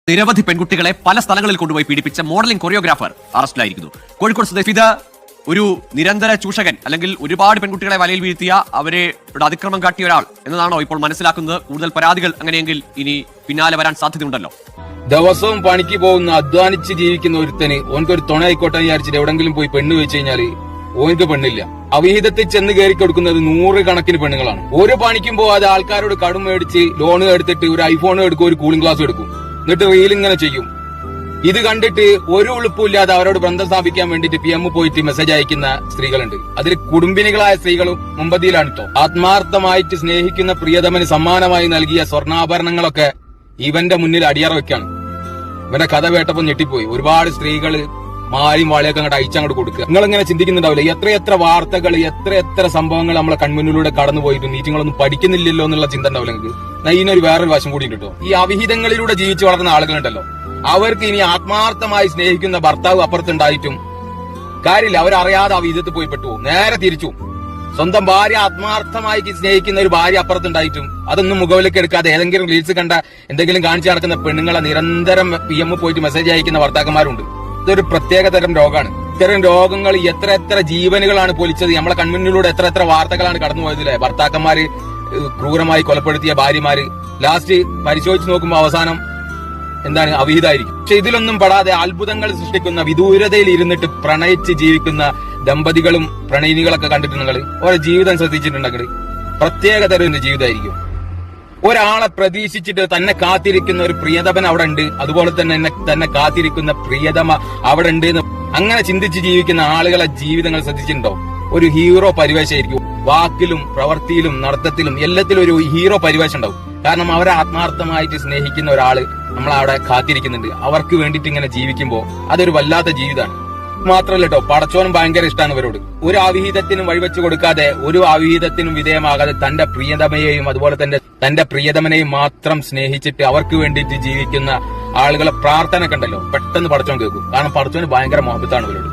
നിരവധി പെൺകുട്ടികളെ പല സ്ഥലങ്ങളിൽ കൊണ്ടുപോയി പീഡിപ്പിച്ച മോഡലിംഗ് കൊറിയോഗ്രാഫർ അറസ്റ്റിലായിരിക്കുന്നു. കോഴിക്കോട് സ്വദേശി ഇത് ഒരു നിരന്തര ചൂഷകൻ അല്ലെങ്കിൽ ഒരുപാട് പെൺകുട്ടികളെ വലയിൽ വീഴ്ത്തിയ അവരെ അതിക്രമം കാട്ടിയ ഒരാൾ എന്നതാണോ ഇപ്പോൾ മനസ്സിലാക്കുന്നത്? കൂടുതൽ പരാതികൾ അങ്ങനെയെങ്കിൽ ഇനി പിന്നാലെ വരാൻ സാധ്യതയുണ്ടല്ലോ. ദിവസവും പണിക്ക് പോകുന്ന അധ്വാനിച്ച് ജീവിക്കുന്ന ഒരുത്തന് ഓനക്കൊരു തുണ ആയിക്കോട്ടെ വിചാരിച്ചിട്ട് എവിടെങ്കിലും പോയി പെണ്ണ് വെച്ച് കഴിഞ്ഞാല് ഓനക്ക് പെണ്ണില്ല. അവിഹിതത്തിൽ ചെന്ന് കയറി കൊടുക്കുന്നത് 100 കണക്കിന് പെണ്ണുങ്ങളാണ്. ഒരു പണിക്കും പോവാതെ ആൾക്കാരോട് കടം മേടിച്ച് ലോൺ എടുത്തിട്ട് ഒരു ഐഫോൺ എടുക്കും, ഒരു കൂളിംഗ് ഗ്ലാസ് എടുക്കും, എന്നിട്ട് റീൽ ഇങ്ങനെ ചെയ്യും. ഇത് കണ്ടിട്ട് ഒരു ഉളുപ്പില്ലാതെ അവരോട് ബന്ധം സ്ഥാപിക്കാൻ വേണ്ടിട്ട് PM പോയിട്ട് മെസ്സേജ് അയക്കുന്ന സ്ത്രീകളുണ്ട്. അതിൽ കുടുംബിനികളായ സ്ത്രീകളും മുമ്പതിയിലാണ് കേട്ടോ. ആത്മാർത്ഥമായിട്ട് സ്നേഹിക്കുന്ന പ്രിയതമന് സമ്മാനമായി നൽകിയ സ്വർണ്ണാഭരണങ്ങളൊക്കെ ഇവന്റെ മുന്നിൽ അടിയറ വെക്കാണ്. ഇവന്റെ കഥ കേട്ടപ്പോൾ ഞെട്ടിപ്പോയി. ഒരുപാട് സ്ത്രീകള് മാരിയും വാളിയൊക്കെ അങ്ങോട്ട് അയച്ചങ്ങോട്ട് കൊടുക്കുക. നിങ്ങൾ ഇങ്ങനെ ചിന്തിക്കുന്നുണ്ടാവില്ല, എത്രയെത്ര വാർത്തകൾ, എത്രയെത്ര സംഭവങ്ങൾ നമ്മളെ കൺമുന്നിലൂടെ കടന്നുപോയിട്ട് നീറ്റിങ്ങളൊന്നും പഠിക്കുന്നില്ലല്ലോ എന്നുള്ള ചിന്ത ഉണ്ടാവില്ല നിങ്ങൾക്ക്. ഇതിനൊരു വേറൊരു വശം കൂടി കിട്ടോ. ഈ അവിഹിതങ്ങളിലൂടെ ജീവിച്ചു വളർന്ന ആളുകളുണ്ടല്ലോ, അവർക്ക് ഇനി ആത്മാർത്ഥമായി സ്നേഹിക്കുന്ന ഭർത്താവ് അപ്പുറത്തുണ്ടായിട്ടും കാര്യമില്ല. അവരറിയാതെ അവിഹിതത്തിൽ പോയി പെട്ടു. നേരെ തിരിച്ചു, സ്വന്തം ഭാര്യ ആത്മാർത്ഥമായി സ്നേഹിക്കുന്ന ഒരു ഭാര്യ അപ്പുറത്തുണ്ടായിട്ടും അതൊന്നും മുഖവിലേക്ക് എടുക്കാതെ ഏതെങ്കിലും റീൽസ് കണ്ട എന്തെങ്കിലും കാണിച്ചു നടക്കുന്ന പെണ്ണുങ്ങളെ നിരന്തരം PM പോയിട്ട് മെസ്സേജ് അയക്കുന്ന ഭർത്താക്കന്മാരുണ്ട്. ഇതൊരു പ്രത്യേക തരം രോഗമാണ്. ഇത്തരം രോഗങ്ങൾ എത്ര ജീവനുകളാണ് പൊലിച്ചത്. നമ്മളെ കൺമുന്നിലൂടെ എത്ര വാർത്തകളാണ് കടന്നുപോയതില്ലേ. ഭർത്താക്കന്മാര് ക്രൂരമായി കൊലപ്പെടുത്തിയ ഭാര്യമാര് ലാസ്റ്റ് പരിശോധിച്ച് നോക്കുമ്പോൾ അവസാനം എന്താണ്, അവിഹിതമായിരിക്കും. പക്ഷെ ഇതിലൊന്നും പെടാതെ അത്ഭുതങ്ങൾ സൃഷ്ടിക്കുന്ന വിദൂരതയിൽ ഇരുന്നിട്ട് പ്രണയിച്ച് ജീവിക്കുന്ന ദമ്പതികളും പ്രണയിനികളൊക്കെ കണ്ടിട്ട് നിങ്ങൾ ഓരോ ജീവിതം ശ്രദ്ധിച്ചിട്ടുണ്ടെങ്കിൽ പ്രത്യേക തരം ജീവിതമായിരിക്കും. ഒരാളെ പ്രതീക്ഷിച്ചിട്ട് തന്നെ കാത്തിരിക്കുന്ന ഒരു പ്രിയതമൻ അവിടെ ഉണ്ട്, അതുപോലെ തന്നെ കാത്തിരിക്കുന്ന പ്രിയതമ അവിടെ ഉണ്ട് എന്ന് അങ്ങനെ ചിന്തിച്ച് ജീവിക്കുന്ന ആളുകളെ ജീവിതങ്ങൾ ശ്രദ്ധിച്ചിട്ടുണ്ടോ? ഒരു ഹീറോ പരിവേഷമായിരിക്കും. വാക്കിലും പ്രവൃത്തിയിലും നടത്തത്തിലും എല്ലാത്തിലും ഒരു ഹീറോ പരിവേഷം ഉണ്ടാവും. കാരണം അവരെ ആത്മാർത്ഥമായിട്ട് സ്നേഹിക്കുന്ന ഒരാള് നമ്മളവിടെ കാത്തിരിക്കുന്നുണ്ട്. അവർക്ക് വേണ്ടിയിട്ട് ഇങ്ങനെ ജീവിക്കുമ്പോൾ അതൊരു വല്ലാത്ത ജീവിതമാണ്. മാത്രമല്ല കേട്ടോ, പടച്ചോനും ഭയങ്കര ഇഷ്ടമാണ് ഇവരോട്. ഒരു അവിഹിതത്തിനും വഴിവെച്ചു കൊടുക്കാതെ, ഒരു അവിഹിതത്തിനും വിധേയമാകാതെ തന്റെ പ്രിയതമയെയും അതുപോലെ തന്നെ തന്റെ പ്രിയതമനെയും മാത്രം സ്നേഹിച്ചിട്ട് അവർക്ക് വേണ്ടിയിട്ട് ജീവിക്കുന്ന ആളുകളെ പ്രാർത്ഥന കണ്ടല്ലോ പെട്ടെന്ന് പടച്ചോൻ കേൾക്കും. കാരണം പടച്ചോന് ഭയങ്കര മോഹബത്താണ് ഇവരോട്.